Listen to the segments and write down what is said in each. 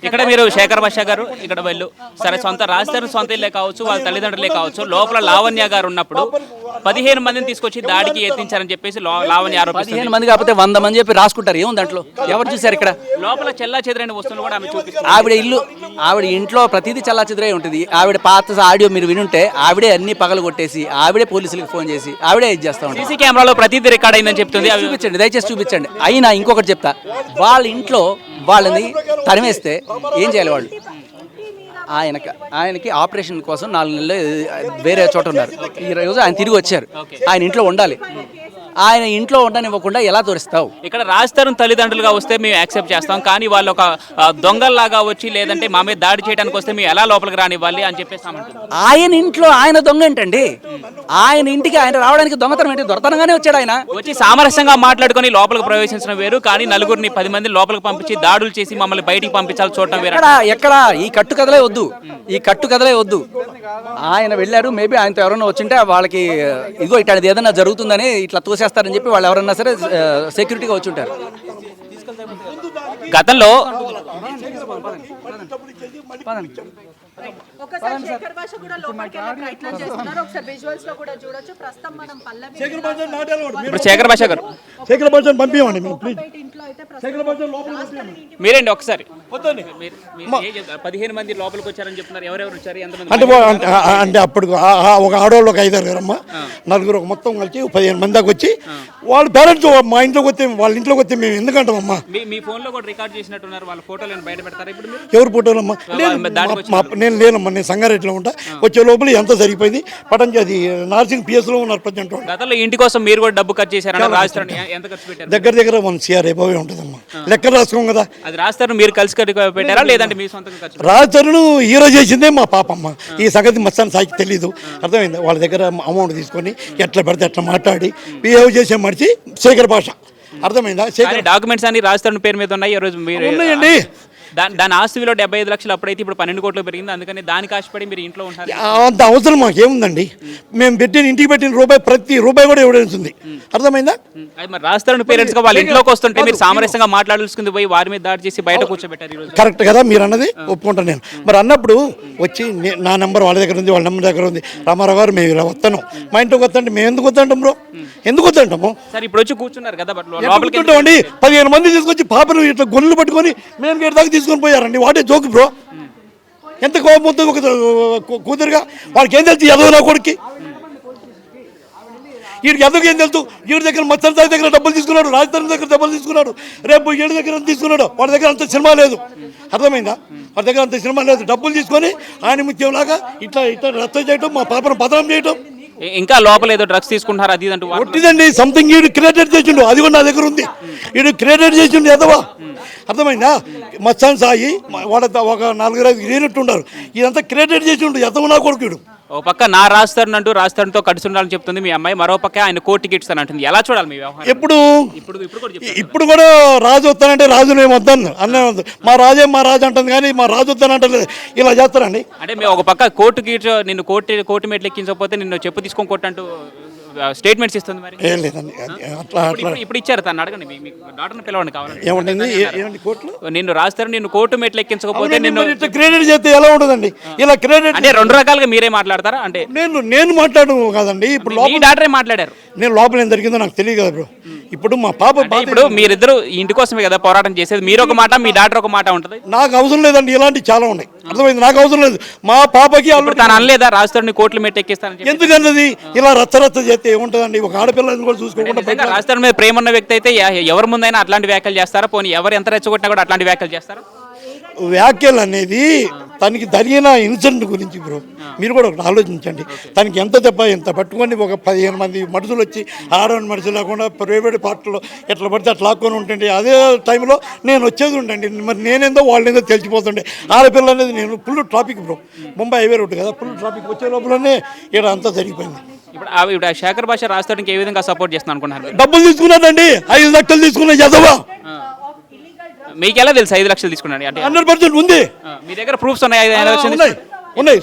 ఇక్కడ మీరు శేఖర్ భాష గారు ఇక్కడ వెళ్ళు సరే, సొంత రాజధాని సొంత ఇల్లే కావచ్చు, వాళ్ళ తల్లిదండ్రులే కావచ్చు, లోపల లావణ్య గారు ఉన్నప్పుడు 15 మందిని తీసుకొచ్చి దాడికి యత్నించారని చెప్పేసి లావణ్య ఆరోపిస్తుంది. 15 మంది కాకపోతే 100 మంది చెప్పి రాసుకుంటారు. ఏముంది దాంట్లో? ఎవరు చూసారు? ఇక్కడ లోపల చెల్లా చెదరైన వస్తువులు కూడా ఆమె చూపిస్తారు. ఆవిడ ఇంట్లో ప్రతిదీ చల్లా చెదరై ఉంటుంది. ఆవిడ పాత ఆడియో మీరు వినుంటే ఆవిడే అన్ని పగలు కొట్టేసి ఆవిడే పోలీసులకు ఫోన్ చేసి ఆవిడే ఇది చేస్తా ఉంటారు. సీసీ కెమెరాలో ప్రతిదీ రికార్డ్ అయిందని చెప్తుంది. చూపించండి, దయచేసి చూపించండి. అయినా ఇంకొకటి చెప్తా, వాళ్ళ ఇంట్లో వాళ్ళని తరిమేస్తే ఏం చేయాలి వాళ్ళు? ఆయనకి ఆపరేషన్ కోసం 4 నెలలు వేరే చోట ఉన్నారు. ఈ రోజు ఆయన తిరిగి వచ్చారు. ఆయన ఇంట్లో ఉండాలి. ఆయన ఇంట్లో ఉండనివ్వకుండా ఎలా తోరిస్తావు? ఇక్కడ రాజధాని తల్లిదండ్రులుగా వస్తే మేము యాక్సెప్ట్ చేస్తాం, కానీ వాళ్ళు ఒక దొంగల్లాగా వచ్చి లేదంటే మా మీద దాడి చేయడానికి వస్తే మేము ఎలా లోపలికి రానివ్వాలి అని చెప్పేసి ఆయన ఇంట్లో ఆయన దొంగ ఏంటండి? ఆయన ఇంటికి ఆయన రావడానికి దొంగతనం ఏంటి? దొరతనంగానే వచ్చాడు. ఆయన వచ్చి సామరస్యంగా మాట్లాడుకొని లోపలికి ప్రవేశించడం వేరు, కానీ నలుగురిని 10 మంది లోపలికి పంపించి దాడులు చేసి మమ్మల్ని బయటికి పంపించాలి చూడటం వేరు. ఎక్కడ ఈ కట్టుకథలే వద్దు, ఈ కట్టుకథలే వద్దు. ఆయన వెళ్ళారు, మేబీ ఆయనతో ఎవరైనా వచ్చింటే వాళ్ళకి ఇదిగో ఇట్లాంటిది ఏదైనా జరుగుతుందని ఇట్లా తోసేస్తారని చెప్పి వాళ్ళు ఎవరన్నా సరే సెక్యూరిటీగా వచ్చి ఉంటారు. గతంలో శేఖర్ భాష గారు పంపించండి మీరేంటి ఒకసారి. 15 మంది లోపలికి వచ్చారని చెప్తున్నారు. ఎవరెవరు వచ్చారు? అంటే అప్పుడు ఒక ఆడవాళ్ళు ఒక 5 అమ్మ, నలుగురు మొత్తం కలిసి 15 మంది దాకా వచ్చి వాళ్ళ పేరెంట్స్ మా ఇంట్లోకి వస్తే వాళ్ళ ఇంట్లోకి వస్తే మేము ఎందుకంటామమ్మా? మీ ఫోన్ లో కూడా రికార్డ్ చేసినట్టున్నారు. వాళ్ళ ఫోటోలను బయట పెడతారా ఇప్పుడు? ఎవరు ఫోటోలమ్మా? నేను లేనమ్మా, నేను సంగారెడ్డిలో ఉంటా. వచ్చే లోపల ఎంత సరిపోయింది పటంచి అది నార్సింగ్ పిఎస్ లో ఉన్నారు ప్రజెంట్. గతంలో ఇంటి కోసం మీరు కూడా డబ్బు ఖర్చు చేశారు. ఎంత ఖర్చు పెట్టారు? దగ్గర 1 CR అయిపోయి ఉంటుందమ్మా. లెక్క రాసుకోం కదా. అది రాస్తారు మీరు కలిసి పెట్టారా లేదంటే మీ సొంతంగా ఖర్చు? రాజధానిను హీరో చేసిందే మా పాపమ్మ. ఈ సంగతి మస్తాన్ సాయికి తెలీదు. అర్థమైంది? వాళ్ళ దగ్గర అమౌంట్ తీసుకొని ఎట్లా పడితే ఎట్లా మాట్లాడి బిహేవ్ చేసే మనిషి శేఖర్ భాష. అర్థమైందా? డాక్యుమెంట్స్ అన్ని రాజధాని పేరు మీద ఉన్నాయి. ఈ రోజు మీరు ఉన్నాయండి. దాని ఆస్తి విలువ 75 లక్షలు, అప్పుడైతే ఇప్పుడు 12 కోట్లు పెరిగింది. అందుకని దానికి ఆశపడి మీరు ఇంట్లో ఉంటారు. అంత అవసరం మాకేముందండి? మేము ఇంటికి పెట్టిన ప్రతి రూపాయి కూడా ఎవిడెన్స్ ఉంది. అర్థమైందా? మరి రాజధాని పేరెంట్స్ గా వాళ్ళ ఇంట్లోకి వస్తుంటే మీరు సామరస్యంగా మాట్లాడాల్సింది పోయి వారి మీద దాడి చేసి బయట కూర్చోబెట్టారు. కరెక్ట్ కదా మీరు అన్నది? ఒప్పుకుంటాను నేను. మరి అన్నప్పుడు వచ్చి నా నెంబర్ వాళ్ళ దగ్గర ఉంది, వాళ్ళ నెంబర్ దగ్గర ఉంది. రామారావు గారు మేము ఇలా వస్తాను, మా ఇంట్లోకి వస్తుంటే మేము ఎందుకు వద్దంటాం బ్రో? ఎందుకు వద్దంటాము? సరే ఇప్పుడు వచ్చి కూర్చున్నారు కదా, లోపలికి 15 మంది తీసుకొచ్చి పాపను ఇట్లా గొల్లు పట్టుకొని మేము గేట్ దాకా తీసుకొని పోయారండి. What a joke bro. ఎంత కోపం వస్తుంది ఒక కూతురుగా. వాళ్ళకి ఏం తెలుసు? ఎదవనా కొడుక్కి వీడికి ఎందుకు ఏం తెలుసు? వీడి దగ్గర మత్సర సాయి దగ్గర డబ్బులు తీసుకున్నాడు, రాజధాని దగ్గర డబ్బులు తీసుకున్నాడు, రేపు వీడి దగ్గర తీసుకున్నాడు. వాళ్ళ దగ్గర అంత సినిమా లేదు. అర్థమైందా? వాళ్ళ దగ్గర అంత సినిమా లేదు. డబ్బులు తీసుకొని ఆయన ముత్యంలాగా ఇట్లా రచ్చ చేయటం, మా పాపను బదనాం చేయటం. ఇంకా లోపల ఏదో డ్రగ్స్ తీసుకుంటారు అది అంటూ ఒట్టిదండి. సంథింగ్ వీడు క్రియేటెడ్ చేసిండు. అది కూడా నా దగ్గర ఉంది. వీడు క్రియేటెడ్ చేసిండు ఎదవా. అర్థమైందా? మత్సాన్ సాయి వాళ్ళ ఒక 4-5 యూనిట్ ఉన్నారు. ఇదంతా క్రియేటెడ్ చేసిండు ఎదవ నా కొడుకుడు. ఓ పక్క నా రాజధాని అంటూ రాజధానితో కలిసి ఉండాలని చెప్తుంది మీ అమ్మాయి, మరో పక్క ఆయన కోర్టు టికెట్స్ అని అంటుంది. ఎలా చూడాలి మీ వ్యవహారం? ఇప్పుడు కూడా రాజు వస్తానంటే రాజును ఏమి వద్దాను అన్న. మా రాజు అంటుంది కానీ మా రాజు వస్తానంటే ఇలా చేస్తారండి. అంటే మేము ఒక పక్క కోర్టు గిట్స్ నిన్ను కోర్టు మెట్లు ఎక్కించకపోతే నిన్ను చెప్పు తీసుకొని కొట్టంటూ స్టేట్మెంట్స్ ఇస్తుంది. మరి ఏం లేదండి అట్లా ఇప్పుడు ఇచ్చారు. తను అడగండి, మీ డాక్టర్ని పిలవండి కావాలండి. ఏమంటుంది కోర్టులో నిన్ను రాస్తారు, నిన్ను కోర్టు మెట్లు ఎక్కించకపోతే నిన్ను క్రెడిట్ చేస్తే ఎలా ఉంటుందండి? ఇలా క్రెడిట్ అంటే 2 రకాలుగా మీరే మాట్లాడతారా? అంటే నేను మాట్లాడను కాదండి. ఇప్పుడు డాక్టరే మాట్లాడారు. నేను లోపల ఏం జరిగిందో నాకు తెలియదు కదా బ్రో. ఇప్పుడు మా పాప ఇప్పుడు మీరిద్దరు ఇంటి కోసమే కదా పోరాటం చేసేది. మీరు ఒక మాట, మీ డాక్టర్ ఒక మాట ఉంటుంది. నాకు అవసరం లేదండి. ఇలాంటి చాలా ఉన్నాయి. అర్థమైంది? నాకు అవసరం లేదు. మా పాపకి తను అనలేదా రాజధాని కోర్టులు మెట్టి ఎక్కిస్తాను? ఎందుకన్నది? ఇలా రచ్చ చేస్తే ఏముంటుందండి? ఒక ఆడపిల్లని కూడా చూసుకోకుండా రాజధాని మీద ప్రేమ ఉన్న వ్యక్తి అయితే ఎవరి ముందైనా అట్లాంటి వ్యాఖ్యలు చేస్తారా? పోనీ ఎవరు ఎంత రెచ్చగొట్టినా కూడా అట్లాంటి వ్యాఖ్యలు చేస్తారా? వ్యాఖ్యలు అనేది తనకి జరిగిన ఇన్సిడెంట్ గురించి బ్రో మీరు కూడా ఒకటి ఆలోచించండి. తనకి ఎంత దెబ్బ ఎంత పట్టుకొని ఒక 15 మంది మనుషులు వచ్చి ఆడవాళ్ళ మనుషులు లేకుండా ప్రైవేట్ పార్టీలో ఎట్లా పడితే అట్లా లాక్కొని ఉంటుండే. అదే టైంలో నేను వచ్చేది ఉండండి. మరి నేనేందో వాళ్ళేందో తెలిసిపోతుండే. ఆడపిల్ల అనేది నేను full traffic bro. Mumbai highway road కదా, ఫుల్ ట్రాఫిక్ వచ్చే లోపలనే ఇక్కడ అంతా జరిగిపోయింది. ఇప్పుడు శేఖర్ భాష రాజధానికి ఏ విధంగా సపోర్ట్ చేస్తున్నాను అనుకున్నారు? డబ్బులు తీసుకున్నాడండి. 5 లక్షలు తీసుకున్నా చదవా. మీకు ఎలా తెలుసు 5 లక్షలు తీసుకున్నాడు అంటే 100% ఉంది. మీ దగ్గర ప్రూఫ్స్ ఉన్నాయి 5 లక్షలు ఉన్నాయి ఉన్నాయి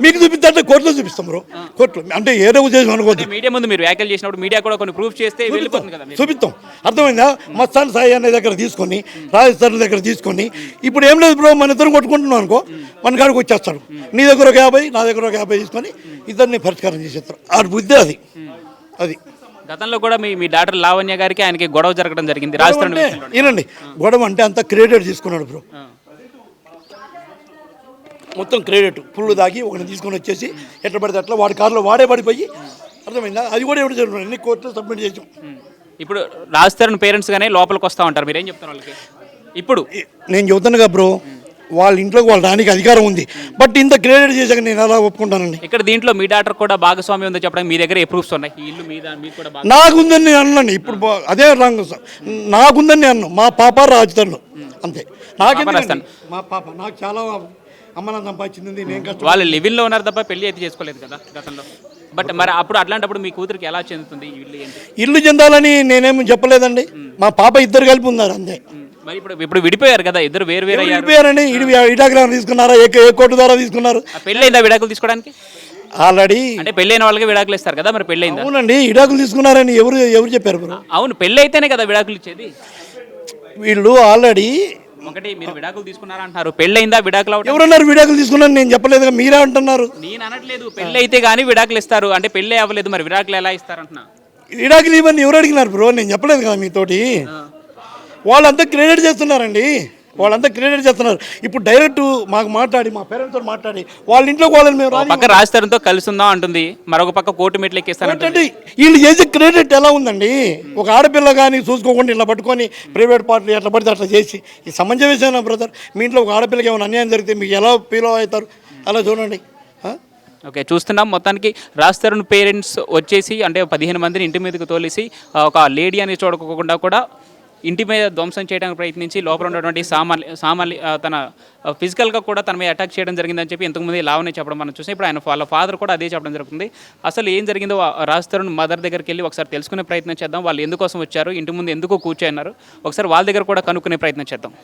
మీకు చూపిస్తే కోర్టులో చూపిస్తాం బ్రో. కోర్టులో అంటే ఏదో ఉద్దేశం అనుకోవద్దు. మీడియా ముందు మీరు వ్యాఖ్యలు చేసినప్పుడు మీడియా కూడా కొన్ని ప్రూఫ్ చేస్తే వెళ్ళిపోతుంది కదా. చూపిస్తాం, అర్థమైందా? మస్తాన్ సాయి అనే దగ్గర తీసుకొని రాజస్థాన్ దగ్గర తీసుకొని ఇప్పుడు ఏం లేదు బ్రో, మన ఇద్దరు కొట్టుకుంటున్నాం అనుకో, మన కాడికి వచ్చేస్తాడు. నీ దగ్గర ఒక 50, నా దగ్గర ఒక 50 తీసుకొని ఇద్దరిని పరిష్కారం చేసేస్తారు. ఆ బుద్ధి అది. గతంలో కూడా మీ డాక్టర్ లావణ్య గారికి ఆయనకి గొడవ జరగడం జరిగింది రాజస్థాన్ విషయంలో. ఏనండి గొడవ అంటే అంత క్రెడిట్ తీసుకున్నాడు బ్రో, మొత్తం క్రెడిట్ ఫుల్ దాగి ఒకరిని తీసుకొని వచ్చేసి ఎట్లా పడితే అట్లా వాడి కారులో వాడే పడిపోయి, అర్థమైందా? అది కూడా ఎవరు జరుగుతుంది, అన్ని కోర్టులో సబ్మిట్ చేసాం. ఇప్పుడు రాజస్థాన్ పేరెంట్స్ గానే లోపలికి వస్తూ ఉంటారు, మీరేం చెప్తారు వాళ్ళకి? ఇప్పుడు నేను చెబుతానుగా బ్రో, వాళ్ళ ఇంట్లోకి వాళ్ళు రానికి అధికారం ఉంది, బట్ ఇంత క్రెడిట్ చేశాక నేను ఎలా ఒప్పుకుంటానండి? ఇక్కడ దీంట్లో మీ డాక్టర్ కూడా భాగస్వామ్యం ఉందో చెప్పడానికి మీ దగ్గర ఏ ప్రూఫ్స్ ఉన్నాయి? ఈ ఇల్లు మీద మీకు కూడా నాకుందని నేను అన్నాను. ఇప్పుడు అదే రాంగ్, నాకుందని నేను అన్నాను. మా పాప రాజధాని అంతే. రాజధాని మా పాప నాకు చాలా అమ్మనా సంపాదించింది, నేను కష్టం. వాళ్ళు లివింగ్లో ఉన్నారు తప్ప పెళ్లి అయితే చేసుకోలేదు కదా గతంలో. బట్ మరి అప్పుడు అట్లాంటప్పుడు మీ కూతురికి ఎలా చెందుతుంది ఈ ఇల్లు? ఏంటి ఇల్లు చెందాలని నేనేమి చెప్పలేదండి. మా పాప ఇద్దరు కలిపి ఉన్నారు అంతే. మరి ఇప్పుడు విడిపోయారు కదా, ఇద్దరు వేరు వేరు అయ్యారు. విడిపోయారని ఇటాగ్రామ్ తీసుకున్నారా? ఏ కోర్టు ద్వారా తీసుకున్నారు? పెళ్ళి అయిందా విడాకులు తీసుకోవడానికి? ఆల్రెడీ అంటే పెళ్ళైన వాళ్ళకి విడాకులు ఇస్తారు కదా, మరి పెళ్ళి అయిందా? అవునండి, విడాకులు తీసుకున్నారని ఎవరు చెప్పారు బ్రో? అవును, పెళ్ళి అయితేనే కదా విడాకులు ఇచ్చేది. వీళ్ళు ఆల్రెడీ ఒకటి మీరు విడాకులు తీసుకున్నారా అంటారు, పెళ్ళి అయిందా విడాకులు అవడం? ఎవరన్నారు విడాకులు తీసుకున్నారు? నేను చెప్పలేదుగా, మీరే అంటున్నారు. నేను అనట్లేదు, పెళ్ళి అయితే కానీ విడాకులు ఇస్తారు అంటే పెళ్ళి అవ్వలేదు, మరి విడాకులు ఎలా ఇస్తారు అంటున్నా. విడాకులు ఇవన్నీ ఎవరు అడిగినారు బ్రో? నేను చెప్పలేదు కదా మీతోటి. వాళ్ళంతా క్రెడిట్ చేస్తున్నారండి, వాళ్ళంతా క్రెడిట్ చేస్తున్నారు. ఇప్పుడు డైరెక్ట్ మాకు మాట్లాడి, మా పేరెంట్స్తో మాట్లాడి వాళ్ళ ఇంట్లో వాళ్ళని మేము పక్క రాజధానితో కలిసి ఉందాం అంటుంది, మరొక పక్క కోర్టు మెట్లు ఎక్కిస్తానంటే వీళ్ళు చేసే క్రెడిట్ ఎలా ఉందండి? ఒక ఆడపిల్ల కానీ చూసుకోకుండా ఇలా పట్టుకొని ప్రైవేట్ పార్టీ ఎట్లా పడితే అట్లా చేసి ఈ సమంజసమేనా బ్రదర్? మీ ఇంట్లో ఒక ఆడపిల్లకి ఏమైనా అన్యాయం జరిగితే మీకు ఎలా ఫీల్ అవుతారు? అలా చూడండి. ఓకే, చూస్తున్నాం మొత్తానికి రాజధాని పేరెంట్స్ వచ్చేసి అంటే 15 మందిని ఇంటి మీదకి తోలేసి ఒక లేడీ అని చూడకుండా కూడా ఇంటి మీద ధ్వంసం చేయడానికి ప్రయత్నించి లోపల ఉన్నటువంటి సామాన్లు తన ఫిజికల్గా కూడా తన మీద అటాక్ చేయడం జరిగిందని చెప్పి ఇంతకుముందు లావణ్య చెప్పడం మనం చూసాం. ఇప్పుడు ఆయన వాళ్ళ ఫాదర్ కూడా అదే చెప్పడం జరుగుతుంది. అసలు ఏం జరిగిందో రాజధాని మదర్ దగ్గరికి వెళ్ళి ఒకసారి తెలుసుకునే ప్రయత్నం చేద్దాం. వాళ్ళు ఎందుకోసం వచ్చారు, ఇంటి ముందు ఎందుకు కూర్చోన్నారు, ఒకసారి వాళ్ళ దగ్గర కూడా కనుక్కునే ప్రయత్నం చేద్దాం.